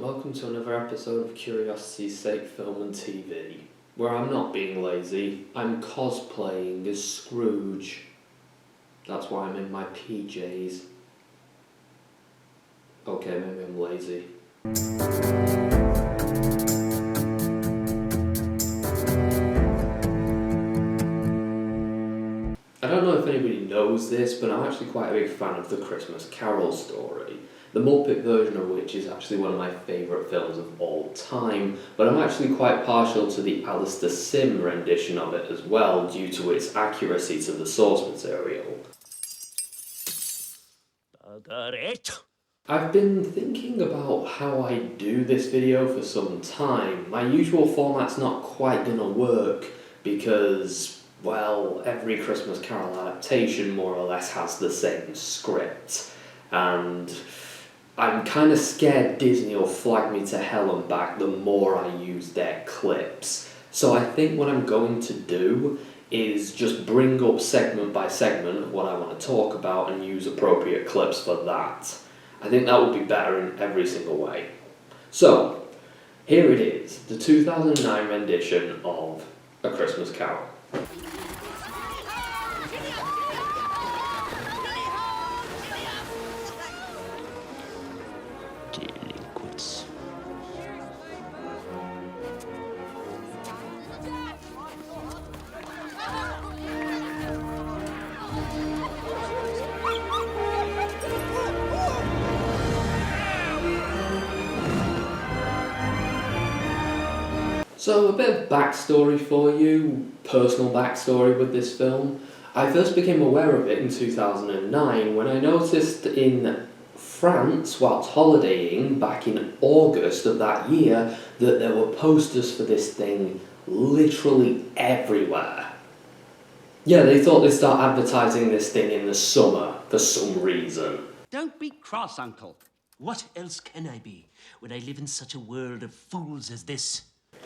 welcome to another episode of Curiosity's Sake Film and TV, where I'm not being lazy, I'm cosplaying as Scrooge. That's why I'm in my PJs. Okay, maybe I'm lazy. I don't know if anybody knows this, but I'm actually quite a big fan of the Christmas Carol story. The Muppet version of which is actually one of my favourite films of all time, but I'm actually quite partial to the Alistair Sim rendition of it as well, due to its accuracy to the source material. I've been thinking about how I do this video for some time. My usual format's not quite gonna work because, well, every Christmas Carol adaptation more or less has the same script, and I'm kind of scared Disney will flag me to hell and back the more I use their clips. So I think what I'm going to do is just bring up segment by segment of what I want to talk about and use appropriate clips for that. I think that would be better in every single way. So, here it is, the 2009 rendition of A Christmas Carol. Delinquents. So, a bit of backstory for you, personal backstory with this film. I first became aware of it in 2009 when I noticed in France, whilst holidaying back in August of that year, that there were posters for this thing literally everywhere. Yeah, they thought they'd start advertising this thing in the summer for some reason. Don't be cross, Uncle. What else can I be when I live in such a world of fools as this?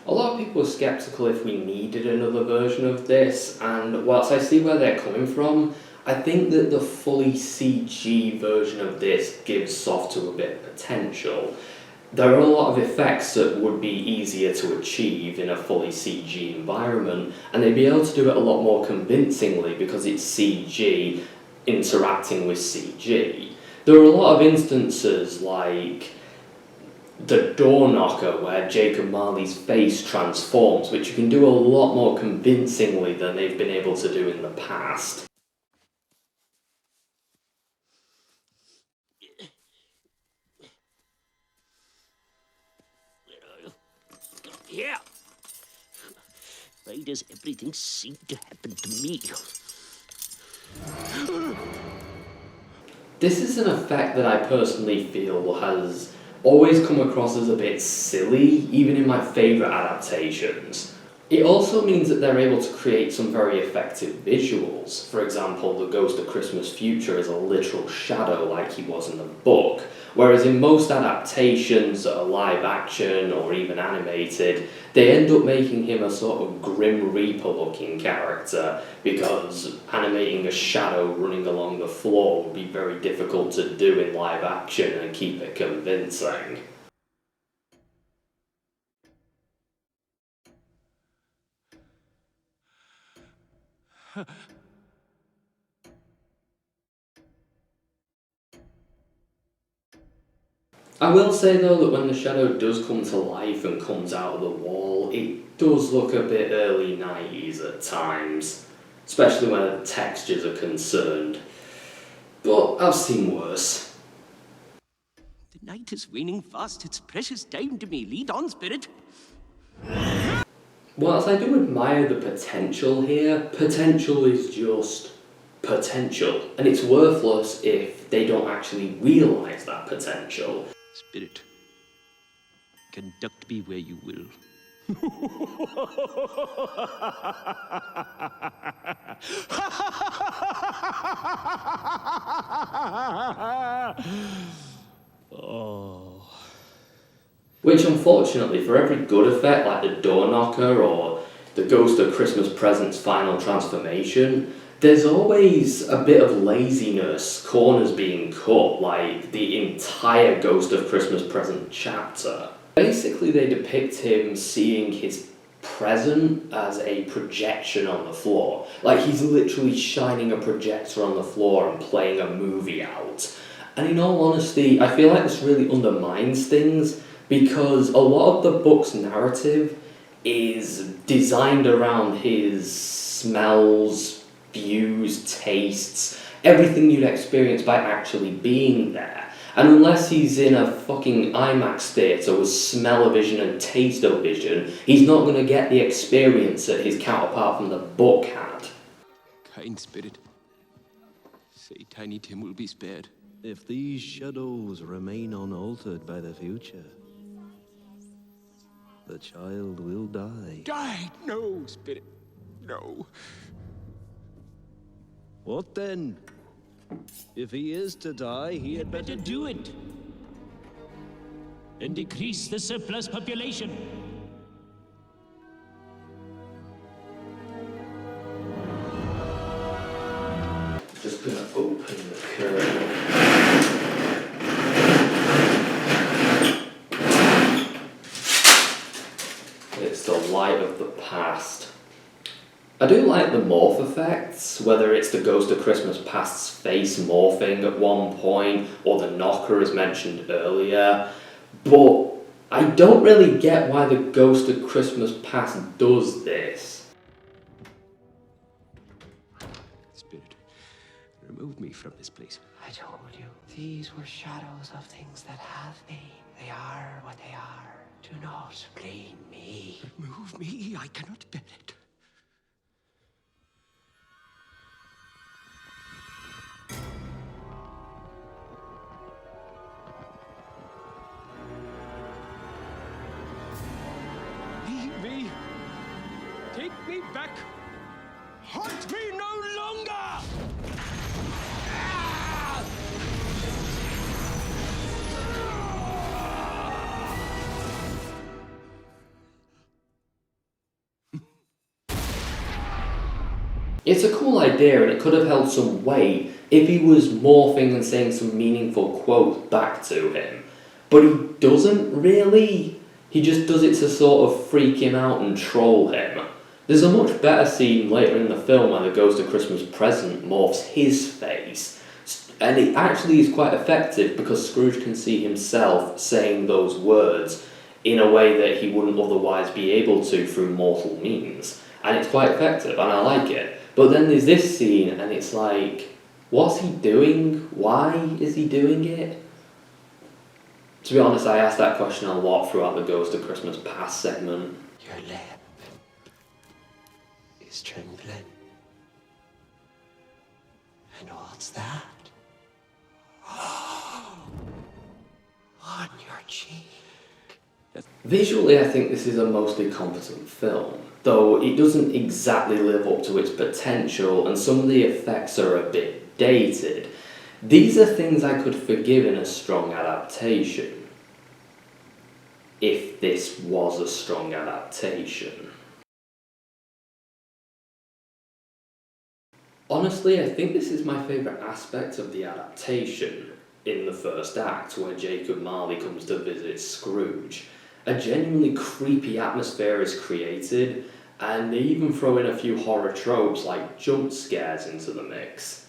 A lot of people were sceptical if we needed another version of this, and whilst I see where they're coming from, I think that the fully CG version of this gives off to a bit of potential. There are a lot of effects that would be easier to achieve in a fully CG environment, and they'd be able to do it a lot more convincingly because it's CG interacting with CG. There are a lot of instances like the door knocker where Jacob Marley's face transforms, which you can do a lot more convincingly than they've been able to do in the past. Yeah. Why does everything seem to happen to me? This is an effect that I personally feel has always come across as a bit silly, even in my favourite adaptations. It also means that they're able to create some very effective visuals. For example, the Ghost of Christmas Future is a literal shadow like he was in the book, whereas in most adaptations that are live action or even animated, they end up making him a sort of Grim Reaper looking character, because animating a shadow running along the floor would be very difficult to do in live action and keep it convincing. I will say though that when the shadow does come to life and comes out of the wall, it does look a bit early 90s at times, especially when the textures are concerned. But I've seen worse. The night is waning fast. It's precious time to me. Lead on, spirit. Whilst I do admire the potential here, potential is just potential, and it's worthless if they don't actually realise that potential. Spirit, conduct me where you will. Oh. Which, unfortunately, for every good effect like the door knocker or the Ghost of Christmas Present's final transformation, There's always a bit of laziness, corners being cut, like the entire Ghost of Christmas Present chapter. Basically, they depict him seeing his present as a projection on the floor. Like, he's literally shining a projector on the floor and playing a movie out. And in all honesty, I feel like this really undermines things, because a lot of the book's narrative is designed around his smells, views, tastes, everything you'd experience by actually being there. And unless he's in a fucking IMAX theatre with smell-o-vision and taste-o-vision, he's not going to get the experience that his counterpart from the book had. Kind spirit. Say Tiny Tim will be spared. If these shadows remain unaltered by the future, the child will die. Die! No, spirit. No. What then? If he is to die, he had Better do it. And decrease the surplus population. Just gonna open the curtain. It's the light of the past. I do like the morph effects, whether it's the Ghost of Christmas Past's face morphing at one point, or the knocker as mentioned earlier, but I don't really get why the Ghost of Christmas Past does this. Spirit, remove me from this place. I told you, these were shadows of things that have been. They are what they are. Do not blame me. Remove me. I cannot bear it. Leave me. Take me back. Haunt me no longer. Ah! It's a cool idea, and it could have held some weight if he was morphing and saying some meaningful quote back to him. But he doesn't really. He just does it to sort of freak him out and troll him. There's a much better scene later in the film where the Ghost of Christmas Present morphs his face. And it actually is quite effective because Scrooge can see himself saying those words in a way that he wouldn't otherwise be able to through mortal means. And it's quite effective, and I like it. But then there's this scene, and it's like, what's he doing? Why is he doing it? To be honest, I asked that question a lot throughout the Ghost of Christmas Past segment. Your lip is trembling. And what's that? On your cheek. Visually, I think this is a mostly competent film, though it doesn't exactly live up to its potential, and some of the effects are a bit dated. These are things I could forgive in a strong adaptation, if this was a strong adaptation. Honestly, I think this is my favourite aspect of the adaptation, in the first act, where Jacob Marley comes to visit Scrooge. A genuinely creepy atmosphere is created, and they even throw in a few horror tropes like jump scares into the mix.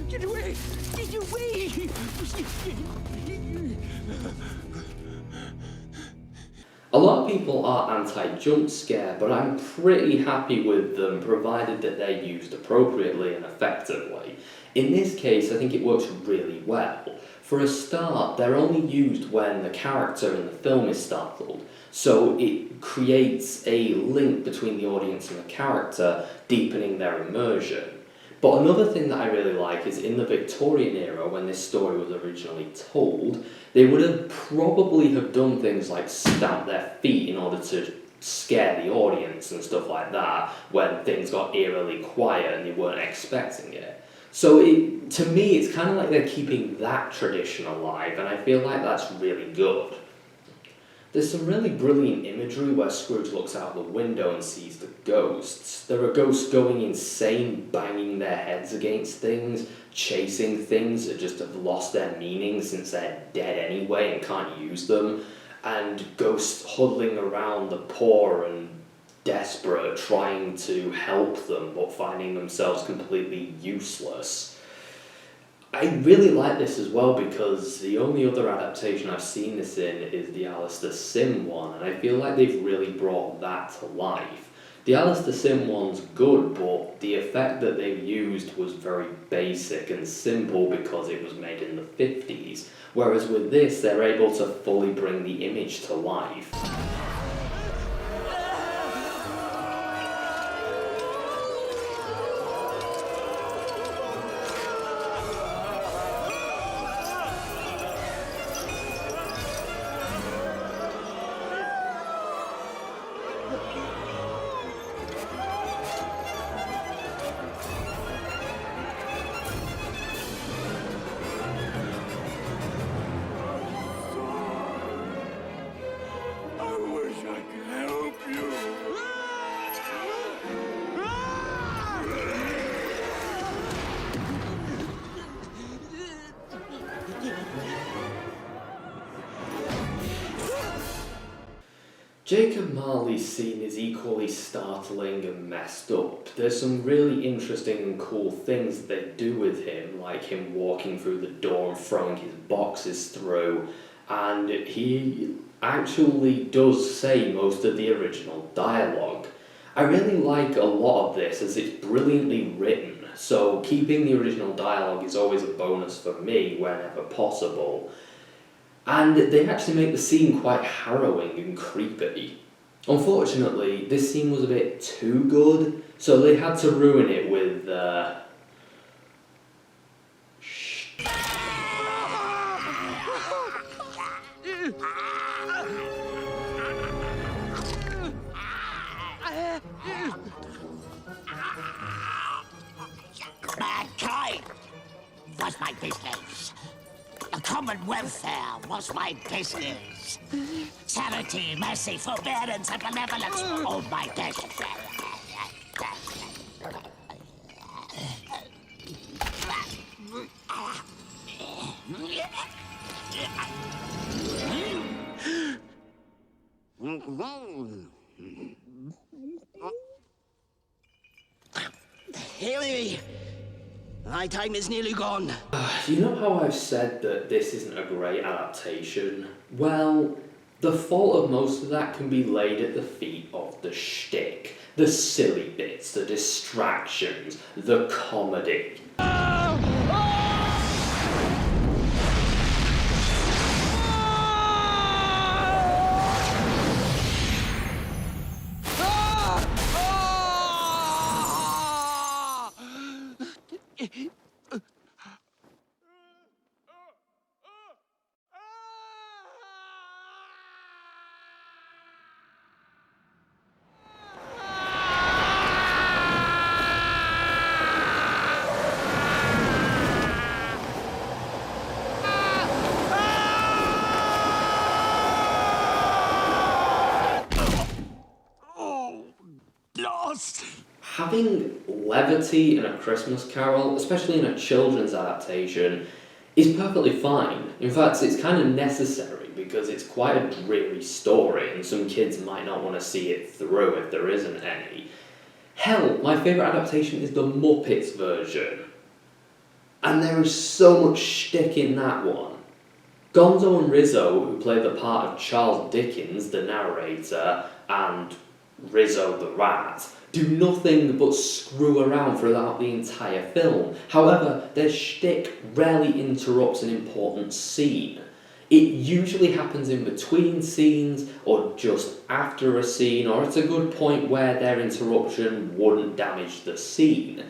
Get away! Get away! A lot of people are anti-jump scare, but I'm pretty happy with them provided that they're used appropriately and effectively. In this case, I think it works really well. For a start, they're only used when the character in the film is startled, so it creates a link between the audience and the character, deepening their immersion. But another thing that I really like is in the Victorian era, when this story was originally told, they would have probably have done things like stamp their feet in order to scare the audience and stuff like that when things got eerily quiet and they weren't expecting it. So to me, it's kind of like they're keeping that tradition alive, and I feel like that's really good. There's some really brilliant imagery where Scrooge looks out the window and sees the ghosts. There are ghosts going insane, banging their heads against things, chasing things that just have lost their meaning since they're dead anyway and can't use them, and ghosts huddling around the poor and desperate, trying to help them but finding themselves completely useless. I really like this as well because the only other adaptation I've seen this in is the Alistair Sim one, and I feel like they've really brought that to life. The Alistair Sim one's good, but the effect that they've used was very basic and simple because it was made in the 50s, whereas with this they're able to fully bring the image to life. Jacob Marley's scene is equally startling and messed up. There's some really interesting and cool things that they do with him, like him walking through the door and throwing his boxes through, and he actually does say most of the original dialogue. I really like a lot of this as it's brilliantly written, so keeping the original dialogue is always a bonus for me whenever possible. And they actually make the scene quite harrowing and creepy. Unfortunately, this scene was a bit too good, so they had to ruin it with, Mankind was my business. The common welfare was my business. Charity, mercy, forbearance, and benevolence, all my business. Haley, my time is nearly gone. You know how I've said that this isn't a great adaptation? Well, the fault of most of that can be laid at the feet of the shtick. The silly bits, the distractions, the comedy. Having levity in A Christmas Carol, especially in a children's adaptation, is perfectly fine. In fact, it's kind of necessary because it's quite a dreary story and some kids might not want to see it through if there isn't any. Hell, my favourite adaptation is the Muppets version. And there is so much shtick in that one. Gonzo and Rizzo, who play the part of Charles Dickens, the narrator, and Rizzo the Rat, do nothing but screw around throughout the entire film. However, their shtick rarely interrupts an important scene. It usually happens in between scenes, or just after a scene, or at a good point where their interruption wouldn't damage the scene.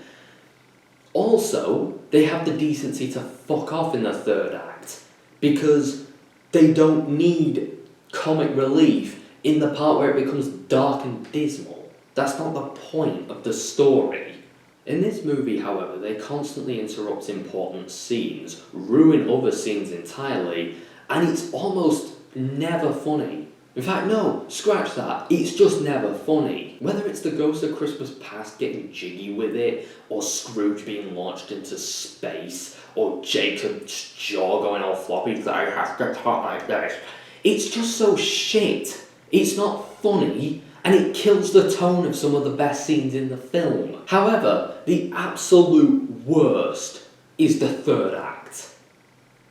Also, they have the decency to fuck off in the third act, because they don't need comic relief in the part where it becomes dark and dismal. That's not the point of the story. In this movie, however, they constantly interrupt important scenes, ruin other scenes entirely, and it's almost never funny. In fact, no, scratch that. It's just never funny. Whether it's the Ghost of Christmas Past getting jiggy with it, or Scrooge being launched into space, or Jacob's jaw going all floppy because I have to talk like this. It's just so shit. It's not funny, and it kills the tone of some of the best scenes in the film. However, the absolute worst is the third act.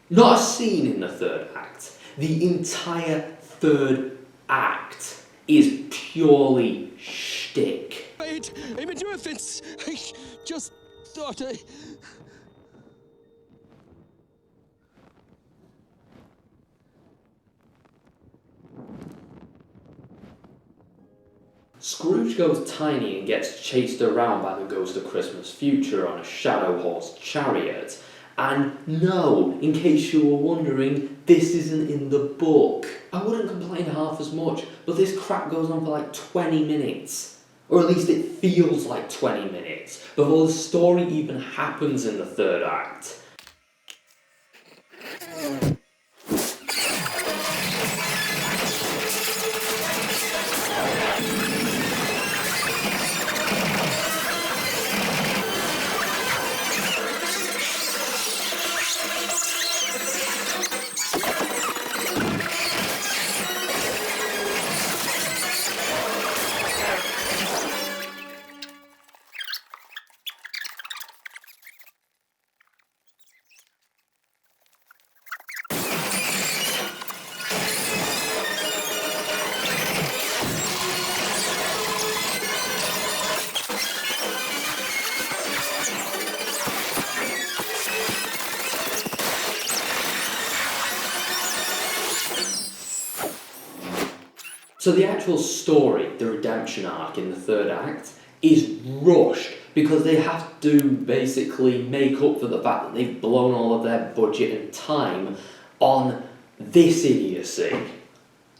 Not a scene in the third act. The entire third act is purely shtick. Wait, I meant no offense. I just thought I... Scrooge goes tiny and gets chased around by the Ghost of Christmas Future on a shadow horse chariot. And no, in case you were wondering, this isn't in the book. I wouldn't complain half as much, but this crap goes on for like 20 minutes. Or at least it feels like 20 minutes, before the story even happens in the third act. So the actual story, the redemption arc in the third act, is rushed because they have to basically make up for the fact that they've blown all of their budget and time on this idiocy.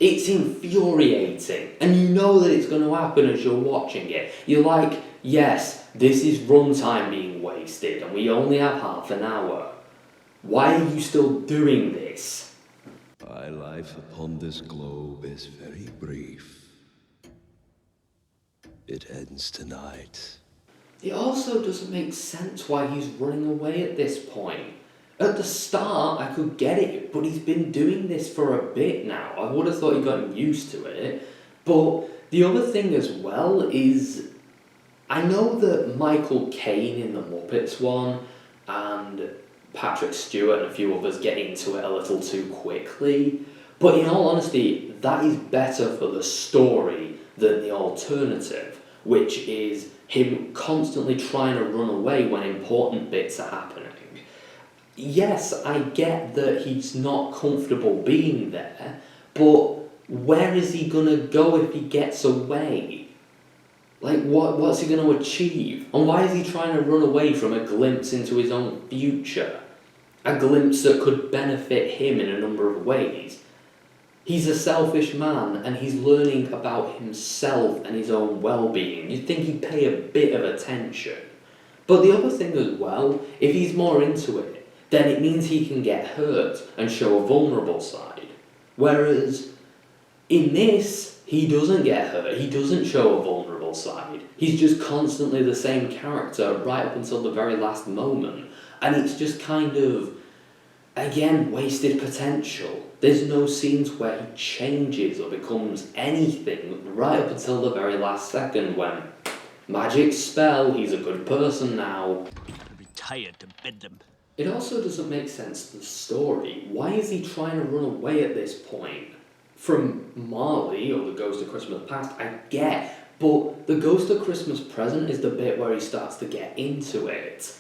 It's infuriating, and you know that it's going to happen as you're watching it. You're like, yes, this is runtime being wasted, and we only have half an hour. Why are you still doing this? My life upon this globe is very brief. It ends tonight. It also doesn't make sense why he's running away at this point. At the start, I could get it, but he's been doing this for a bit now. I would have thought he'd gotten used to it. But the other thing as well is, I know that Michael Caine in the Muppets one, and Patrick Stewart and a few others get into it a little too quickly, but in all honesty, that is better for the story than the alternative, which is him constantly trying to run away when important bits are happening. Yes, I get that he's not comfortable being there, but where is he gonna go if he gets away? Like, what's he going to achieve? And why is he trying to run away from a glimpse into his own future? A glimpse that could benefit him in a number of ways. He's a selfish man, and he's learning about himself and his own well-being. You'd think he'd pay a bit of attention. But the other thing as well, if he's more into it, then it means he can get hurt and show a vulnerable side. Whereas, in this, he doesn't get hurt, he doesn't show a vulnerable side. He's just constantly the same character right up until the very last moment. And it's just kind of, again, wasted potential. There's no scenes where he changes or becomes anything right up until the very last second when, magic spell, he's a good person now. I'll be tired to bed them. It also doesn't make sense to the story. Why is he trying to run away at this point? From Marley, or the Ghost of Christmas Past, I get, but the Ghost of Christmas Present is the bit where he starts to get into it.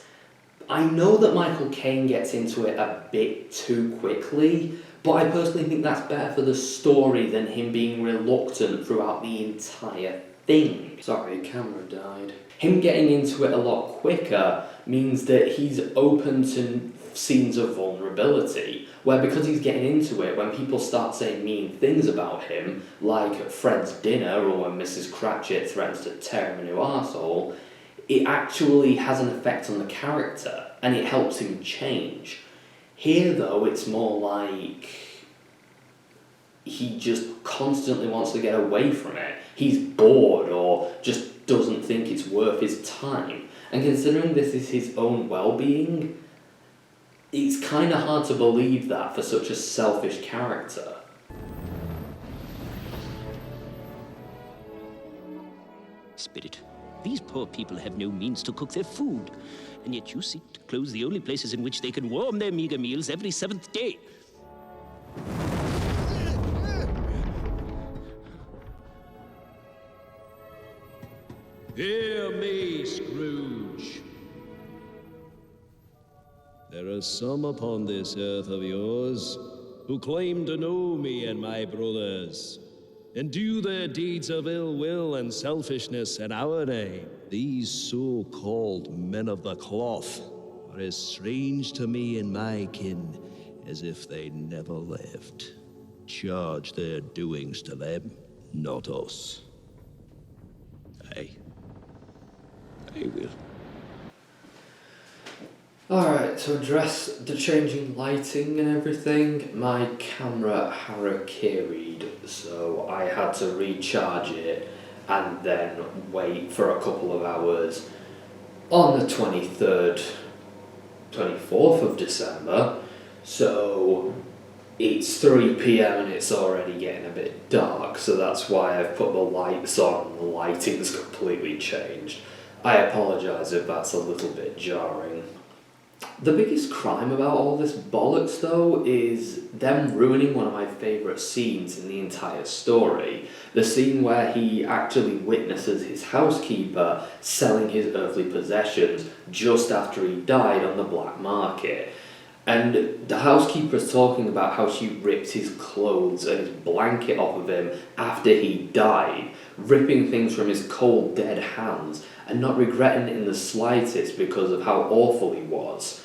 I know that Michael Caine gets into it a bit too quickly, but I personally think that's better for the story than him being reluctant throughout the entire thing. Sorry, camera died. Him getting into it a lot quicker means that he's open to scenes of vulnerability, where because he's getting into it, when people start saying mean things about him, like at Fred's dinner or when Mrs. Cratchit threatens to tear him a new arsehole, it actually has an effect on the character, and it helps him change. Here, though, it's more like he just constantly wants to get away from it. He's bored or just doesn't think it's worth his time. And considering this is his own well-being, it's kind of hard to believe that for such a selfish character. Spirit, these poor people have no means to cook their food, and yet you seek to close the only places in which they can warm their meager meals every 7th day. Hear me, Scrooge. There are some upon this earth of yours who claim to know me and my brothers, and do their deeds of ill will and selfishness in our name. These so-called men of the cloth are as strange to me and my kin as if they never lived. Charge their doings to them, not us. I will. Alright, to address the changing lighting and everything, my camera harakiri'd, so I had to recharge it and then wait for a couple of hours. On the 24th of December, so it's 3 PM and it's already getting a bit dark, so that's why I've put the lights on and the lighting's completely changed. I apologise if that's a little bit jarring. The biggest crime about all this bollocks, though, is them ruining one of my favourite scenes in the entire story. The scene where he actually witnesses his housekeeper selling his earthly possessions just after he died on the black market. And the housekeeper's talking about how she ripped his clothes and his blanket off of him after he died, ripping things from his cold, dead hands, and not regretting it in the slightest because of how awful he was.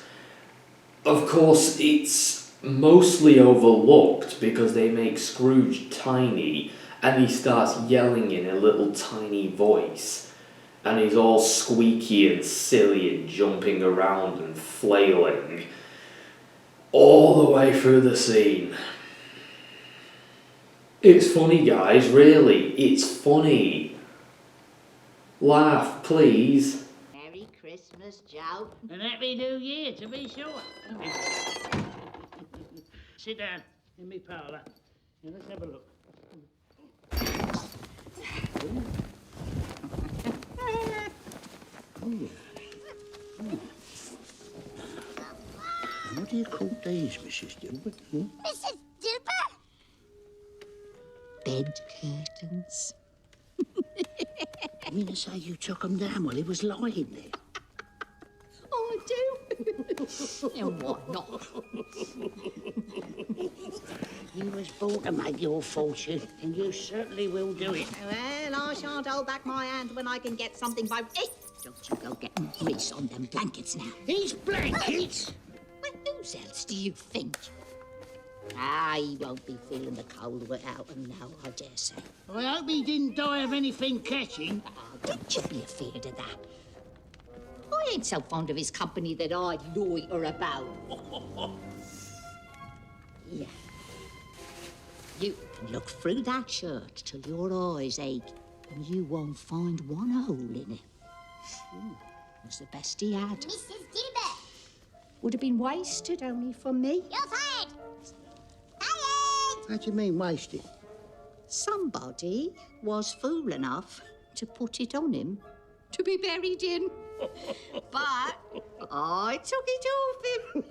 Of course, it's mostly overlooked because they make Scrooge tiny and he starts yelling in a little tiny voice. And he's all squeaky and silly and jumping around and flailing all the way through the scene. It's funny, guys, really. It's funny. Laugh, please. Merry Christmas, Joe. And Happy New Year, to be sure. Sit down in my parlour and let's have a look. What do you call these, Mrs. Dilbert? Mrs. Dilbert? Bed curtains. I mean to say you took them down while he was lying there. Oh, I do. And what not? You was born to make your fortune, and you certainly will do it. Well, I shan't hold back my hand when I can get something by... Hey, don't you go getting grease on them blankets now. These blankets? Well, whose else do you think? Ah, he won't be feeling the cold without them now, I dare say. I hope he didn't die of anything catching. Ah, don't you be afeard of that. I ain't so fond of his company that I'd loiter about. Yeah. You can look through that shirt till your eyes ache, and you won't find one hole in it. It was the best he had. Mrs. Dilbert! Would have been wasted only for me. You're fired! Fired! How do you mean wasted? Somebody was fool enough to put it on him to be buried in. But I took it off him.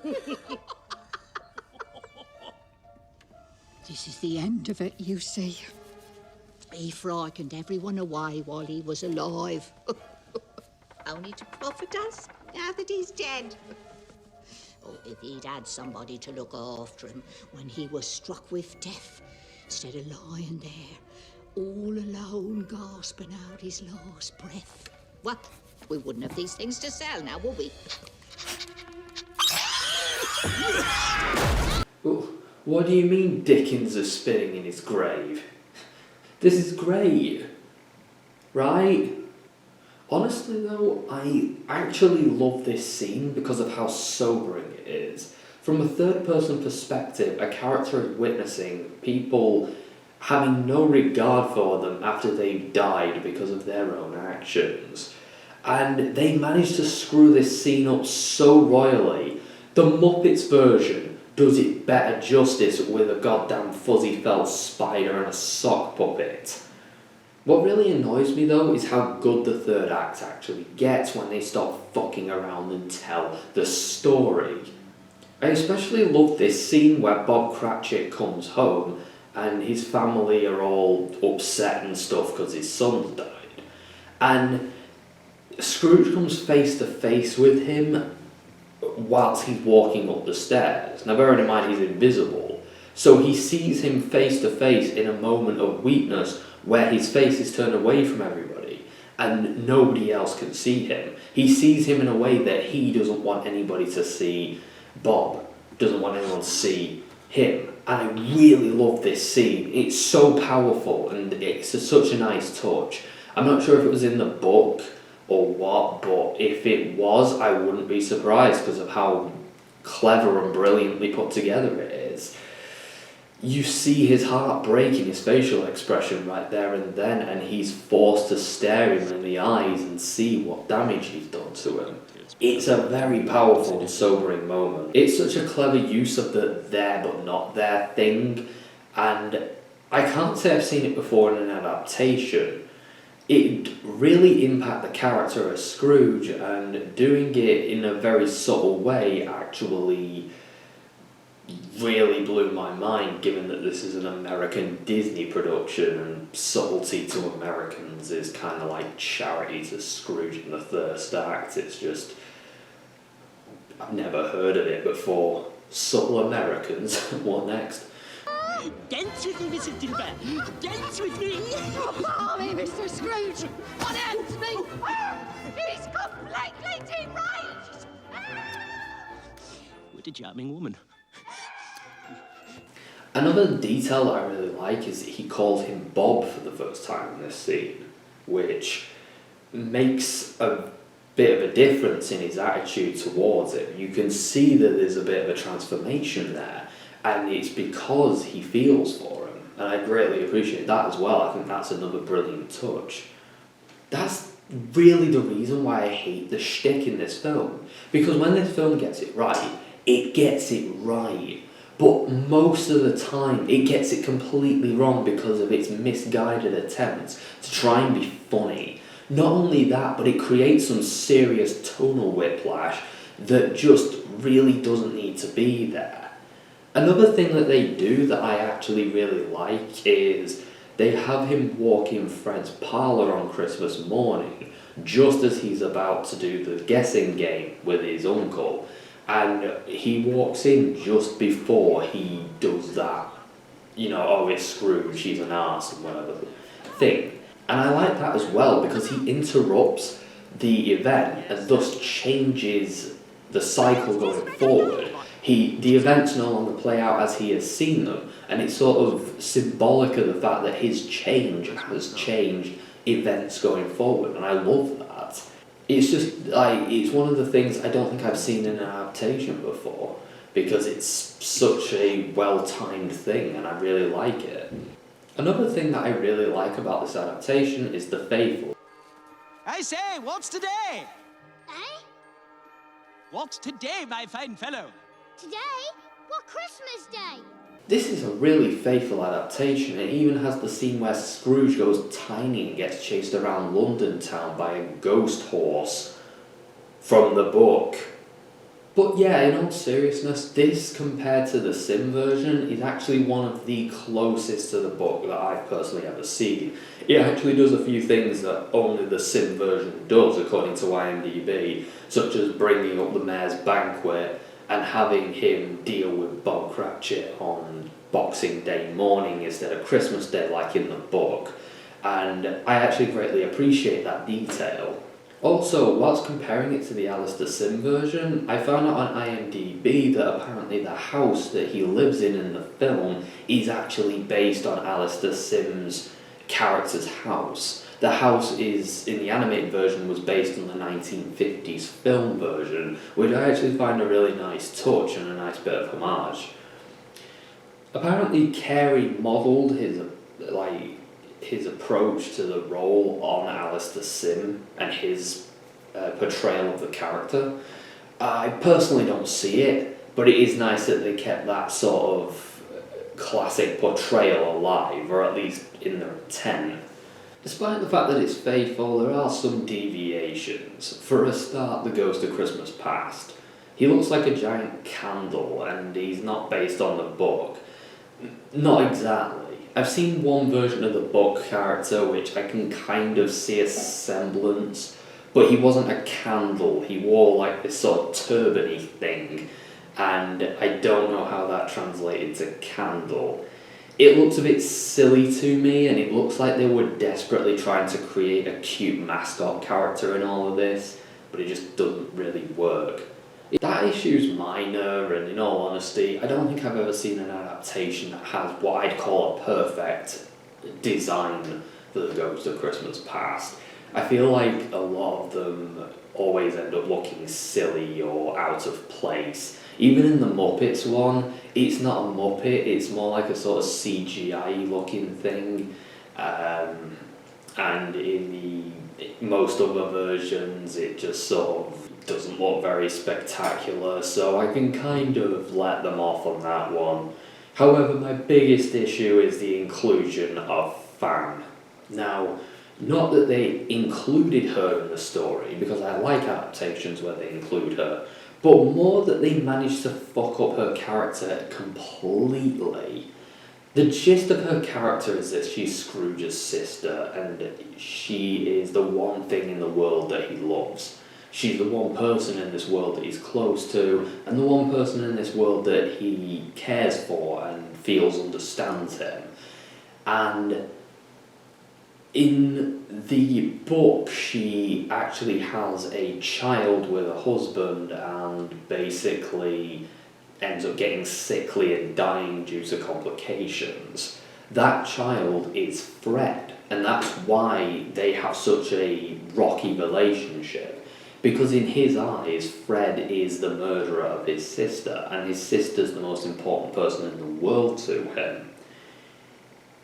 This is the end of it, you see. He frightened everyone away while he was alive. Only to profit us now that he's dead. Oh, if he'd had somebody to look after him when he was struck with death, instead of lying there, all alone, gasping out his last breath. Well, we wouldn't have these things to sell now, would we? What do you mean Dickens is spinning in his grave? This is great, right? Honestly though, I actually love this scene because of how sobering it is. From a third-person perspective, a character is witnessing people having no regard for them after they've died because of their own actions. And they managed to screw this scene up so royally. The Muppets version does it better justice with a goddamn fuzzy felt spider and a sock puppet. What really annoys me though is how good the third act actually gets when they stop fucking around and tell the story. I especially love this scene where Bob Cratchit comes home and his family are all upset and stuff because his son's died. And Scrooge comes face to face with him whilst he's walking up the stairs. Now bearing in mind he's invisible, so he sees him face to face in a moment of weakness where his face is turned away from everybody and nobody else can see him. He sees him in a way that he doesn't want anybody to see. Bob doesn't want anyone to see him. And I really love this scene. It's so powerful and it's such a nice touch. I'm not sure if it was in the book or what, but if it was, I wouldn't be surprised because of how clever and brilliantly put together it is. You see his heart break in his facial expression right there and then, and he's forced to stare him in the eyes and see what damage he's done to him. It's a very powerful and sobering moment. It's such a clever use of the there but not there thing, and I can't say I've seen it before in an adaptation. It really impacted the character of Scrooge, and doing it in a very subtle way actually really blew my mind, given that this is an American Disney production and subtlety to Americans is kind of like charity to Scrooge in the first act. It's just, I've never heard of it before. Subtle Americans. What next? Dance with me, Mrs. Dilber. Dance with me. Oh, me, Mr. Scrooge! What ends me? He's completely deranged! What a charming woman. Another detail that I really like is that he calls him Bob for the first time in this scene, which makes a bit of a difference in his attitude towards him. You can see that there's a bit of a transformation there, and it's because he feels for him, and I greatly appreciate that as well. I think that's another brilliant touch. That's really the reason why I hate the shtick in this film, because when this film gets it right, it gets it right. But most of the time, it gets it completely wrong because of its misguided attempts to try and be funny. Not only that, but it creates some serious tonal whiplash that just really doesn't need to be there. Another thing that they do that I actually really like is they have him walk in Fred's parlour on Christmas morning, just as he's about to do the guessing game with his uncle. And he walks in just before he does that, you know, oh, it's Scrooge, he's an arse and whatever thing. And I like that as well because he interrupts the event and thus changes the cycle going forward. The events no longer play out as he has seen them, and it's sort of symbolic of the fact that his change has changed events going forward, and I love that. It's just, it's one of the things I don't think I've seen in an adaptation before, because it's such a well-timed thing, and I really like it. Another thing that I really like about this adaptation is the faithful. I say, what's today? Eh? What's today, my fine fellow? Today? What Christmas Day? This is a really faithful adaptation. It even has the scene where Scrooge goes tiny and gets chased around London town by a ghost horse from the book. But yeah, in all seriousness, this compared to the Sim version is actually one of the closest to the book that I've personally ever seen. It actually does a few things that only the Sim version does, according to IMDb, such as bringing up the mayor's banquet and having him deal with Bob Cratchit on Boxing Day morning instead of Christmas Day like in the book. and I actually greatly appreciate that detail. Also, whilst comparing it to the Alistair Sim version, I found out on IMDb that apparently the house that he lives in the film is actually based on Alistair Sim's character's house. The house is, in the animated version, was based on the 1950s film version, which I actually find a really nice touch and a nice bit of homage. Apparently, Carrey modelled his approach to the role on Alistair Sim and his portrayal of the character. I personally don't see it, but it is nice that they kept that sort of classic portrayal alive, or at least in their intent. Despite the fact that it's faithful, there are some deviations. For a start, the Ghost of Christmas Past. He looks like a giant candle, and he's not based on the book. Not exactly. I've seen one version of the book character which I can kind of see a semblance, but he wasn't a candle. He wore like this sort of turban-y thing, and I don't know how that translated to candle. It looks a bit silly to me, and it looks like they were desperately trying to create a cute mascot character in all of this, but it just doesn't really work. That issue's minor, and in all honesty, I don't think I've ever seen an adaptation that has what I'd call a perfect design for the Ghost of Christmas Past. I feel like a lot of them always end up looking silly or out of place. Even in the Muppets one, it's not a Muppet, it's more like a sort of CGI looking thing. And in the most other versions, it just sort of doesn't look very spectacular, so I can kind of let them off on that one. However, my biggest issue is the inclusion of Fan. Now, not that they included her in the story, because I like adaptations where they include her, but more that they managed to fuck up her character completely. The gist of her character is that she's Scrooge's sister, and she is the one thing in the world that he loves. She's the one person in this world that he's close to, and the one person in this world that he cares for and feels understands him. And in the book, she actually has a child with a husband and basically ends up getting sickly and dying due to complications. That child is Fred, and that's why they have such a rocky relationship. Because in his eyes, Fred is the murderer of his sister, and his sister's the most important person in the world to him.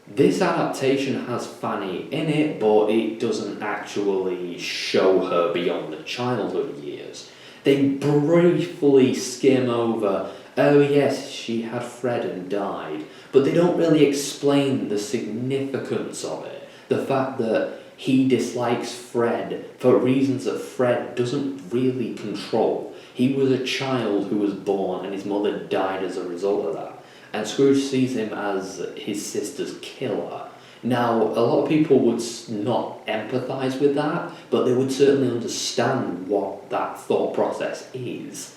This adaptation has Fanny in it, but it doesn't actually show her beyond the childhood years. They briefly skim over, oh yes, she had Fred and died, but they don't really explain the significance of it. The fact that he dislikes Fred for reasons that Fred doesn't really control. He was a child who was born and his mother died as a result of that. And Scrooge sees him as his sister's killer. Now, a lot of people would not empathise with that, but they would certainly understand what that thought process is.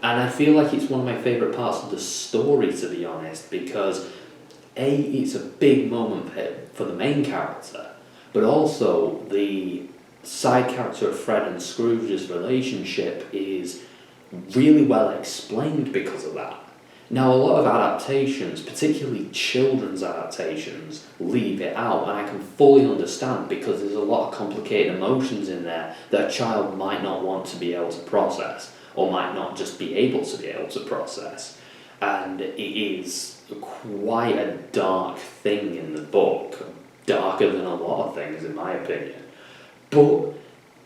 And I feel like it's one of my favourite parts of the story, to be honest, because A, it's a big moment for the main character, but also the side character of Fred and Scrooge's relationship is really well explained because of that. Now, a lot of adaptations, particularly children's adaptations, leave it out, and I can fully understand because there's a lot of complicated emotions in there that a child might not want to be able to process, or might not just be able to be able to process. And it is quite a dark thing in the book, darker than a lot of things in my opinion. But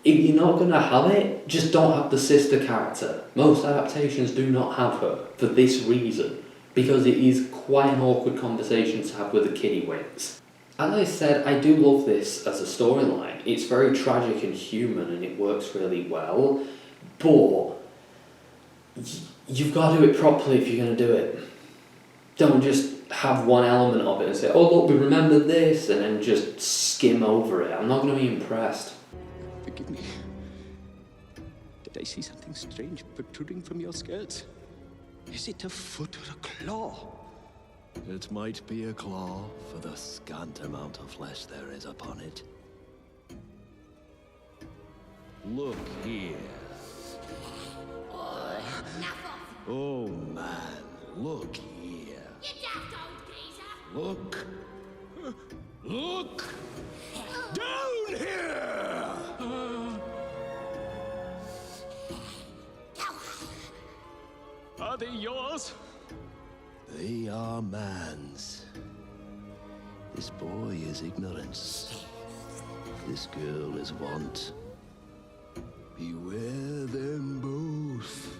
if you're not going to have it, just don't have the sister character. Most adaptations do not have her for this reason, because it is quite an awkward conversation to have with the kiddie winks. As I said, I do love this as a storyline. It's very tragic and human and it works really well, but you've got to do it properly if you're going to do it. Don't just have one element of it and say, oh look, we remember this, and then just skim over it. I'm not going to be impressed. Forgive me. Did I see something strange protruding from your skirts? Is it a foot or a claw? It might be a claw for the scant amount of flesh there is upon it. Look here. Oh man, look here. Look. Look! Down here! Are they yours? They are man's. This boy is ignorance. This girl is want. Beware them both.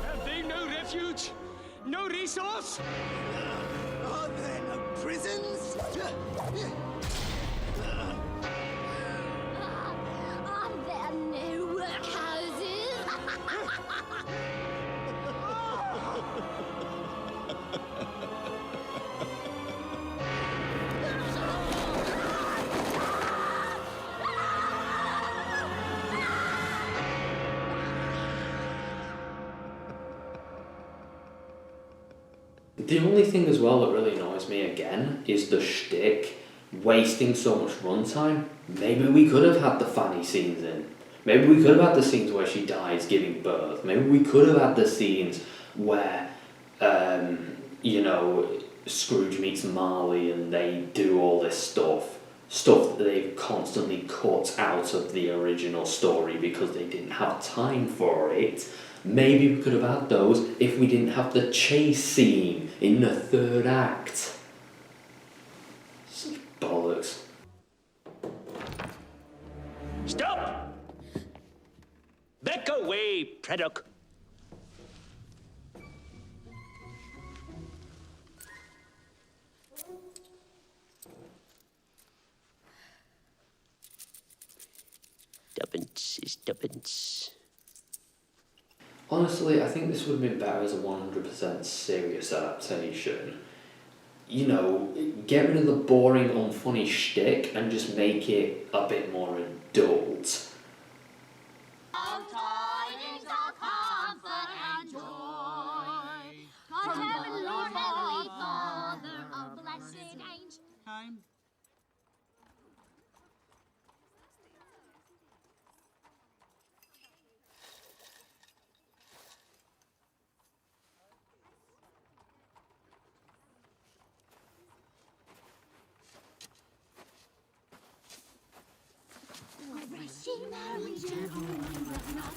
Have they no refuge? No resource? Are there no prisons? Are there no workhouses? The only thing as well that really annoys me again is the shtick wasting so much runtime. Maybe we could have had the funny scenes in. Maybe we could have had the scenes where she dies giving birth. Maybe we could have had the scenes where, Scrooge meets Marley and they do all this stuff that they've constantly cut out of the original story because they didn't have time for it. Maybe we could have had those if we didn't have the chase scene in the third act. Such bollocks. Stop! Back away, Predok. Stubbins. Honestly, I think this would have been better as a 100% serious adaptation. Get rid of the boring, unfunny shtick and just make it a bit more adult. Tidings of comfort and joy. From heaven, Lord, Heavenly Father of blessed angels.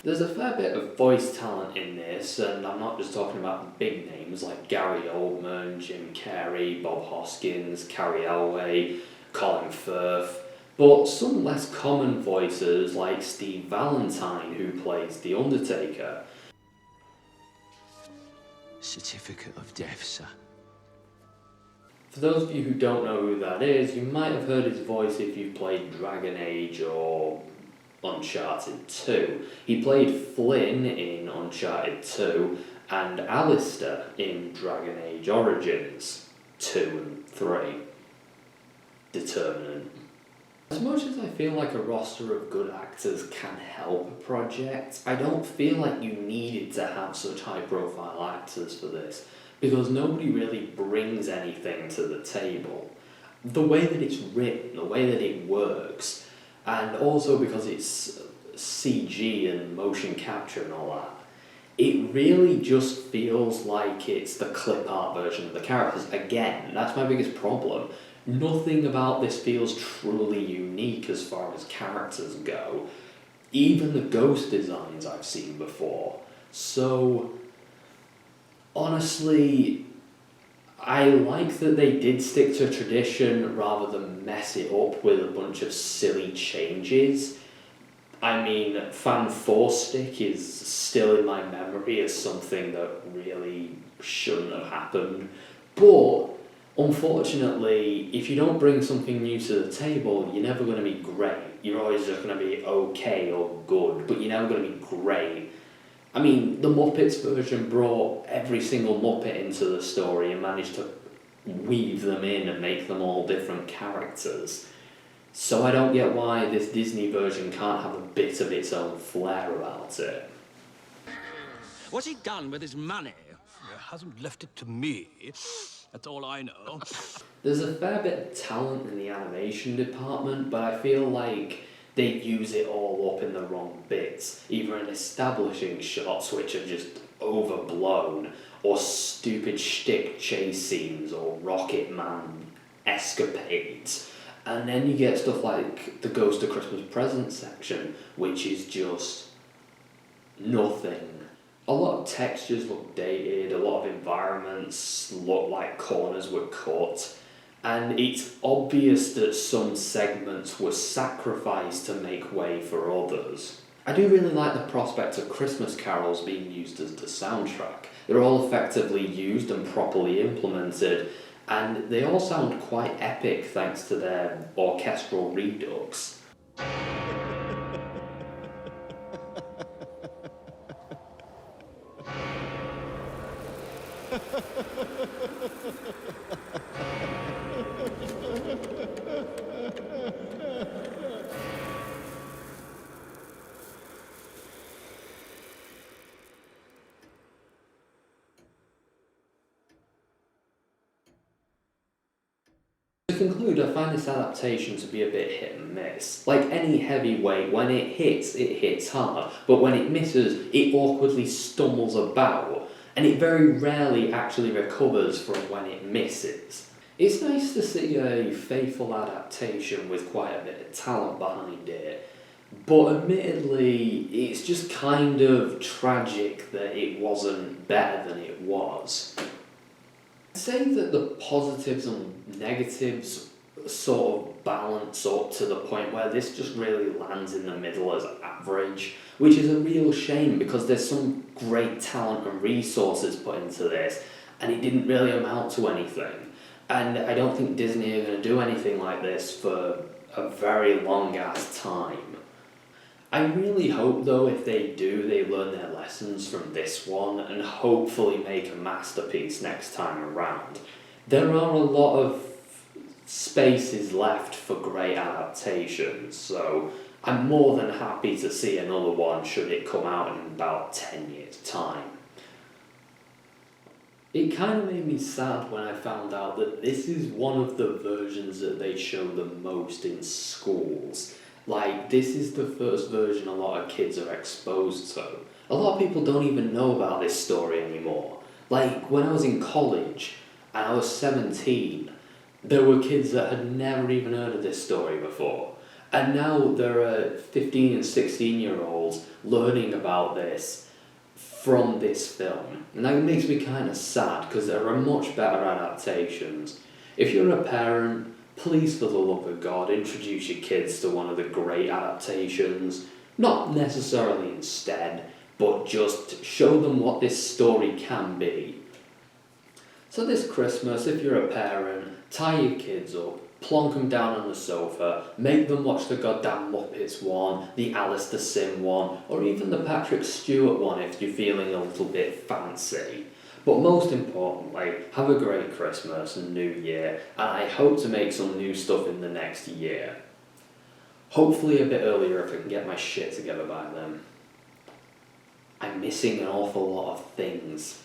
There's a fair bit of voice talent in this, and I'm not just talking about big names like Gary Oldman, Jim Carrey, Bob Hoskins, Carrie Elway, Colin Firth, but some less common voices like Steve Valentine, who plays The Undertaker. Certificate of death, sir. For those of you who don't know who that is, you might have heard his voice if you've played Dragon Age or Uncharted 2. He played Flynn in Uncharted 2 and Alistair in Dragon Age Origins 2 and 3. Determinant. As much as I feel like a roster of good actors can help a project, I don't feel like you needed to have such high-profile actors for this, because nobody really brings anything to the table. The way that it's written, the way that it works, and also because it's CG and motion capture and all that, it really just feels like it's the clip art version of the characters. Again, that's my biggest problem. Nothing about this feels truly unique as far as characters go. Even the ghost designs I've seen before. So, honestly, I like that they did stick to tradition rather than mess it up with a bunch of silly changes. I mean, Fan 4 Stick is still in my memory as something that really shouldn't have happened. But, unfortunately, if you don't bring something new to the table, you're never going to be great. You're always just going to be okay or good, but you're never going to be great. I mean, the Muppets version brought every single Muppet into the story and managed to weave them in and make them all different characters. So I don't get why this Disney version can't have a bit of its own flair about it. What's he done with his money? He hasn't left it to me. That's all I know. There's a fair bit of talent in the animation department, but I feel like they use it all up in the wrong bits, either in establishing shots which are just overblown, or stupid shtick chase scenes, or Rocket Man escapades. And then you get stuff like the Ghost of Christmas Present section, which is just nothing. A lot of textures look dated, a lot of environments look like corners were cut, and it's obvious that some segments were sacrificed to make way for others. I do really like the prospect of Christmas carols being used as the soundtrack. They're all effectively used and properly implemented, and they all sound quite epic thanks to their orchestral redux. To conclude, I find this adaptation to be a bit hit and miss. Like any heavyweight, when it hits hard, but when it misses, it awkwardly stumbles about, and it very rarely actually recovers from when it misses. It's nice to see a faithful adaptation with quite a bit of talent behind it, but admittedly, it's just kind of tragic that it wasn't better than it was. I'd say that the positives and negatives sort of balance up to the point where this just really lands in the middle as average, which is a real shame because there's some great talent and resources put into this, and it didn't really amount to anything. And I don't think Disney are going to do anything like this for a very long ass time. I really hope though if they do, they learn their lessons from this one and hopefully make a masterpiece next time around. There are a lot of spaces left for great adaptations, so I'm more than happy to see another one should it come out in about 10 years' time. It kind of made me sad when I found out that this is one of the versions that they show the most in schools. Like, this is the first version a lot of kids are exposed to. A lot of people don't even know about this story anymore. Like, when I was in college and I was 17, there were kids that had never even heard of this story before. And now there are 15 and 16-year-olds learning about this from this film. And that makes me kind of sad because there are much better adaptations. If you're a parent, please, for the love of God, introduce your kids to one of the great adaptations. Not necessarily instead, but just show them what this story can be. So this Christmas, if you're a parent, tie your kids up, plonk them down on the sofa, make them watch the goddamn Muppets one, the Alistair Sim one, or even the Patrick Stewart one if you're feeling a little bit fancy. But most importantly, have a great Christmas and New Year, and I hope to make some new stuff in the next year. Hopefully a bit earlier if I can get my shit together by then. I'm missing an awful lot of things.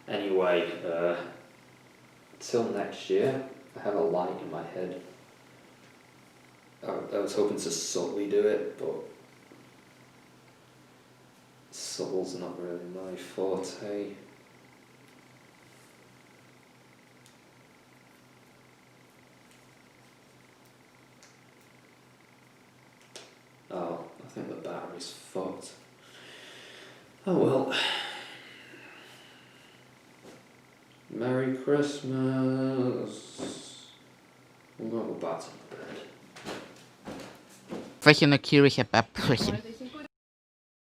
Anyway, till next year, I have a light in my head. I was hoping to subtly do it, but subtle's not really my forte. Oh, I think the battery's fucked. Oh well. Merry Christmas. I'm gonna go back to bed. Welche Kirche bei Brüchen.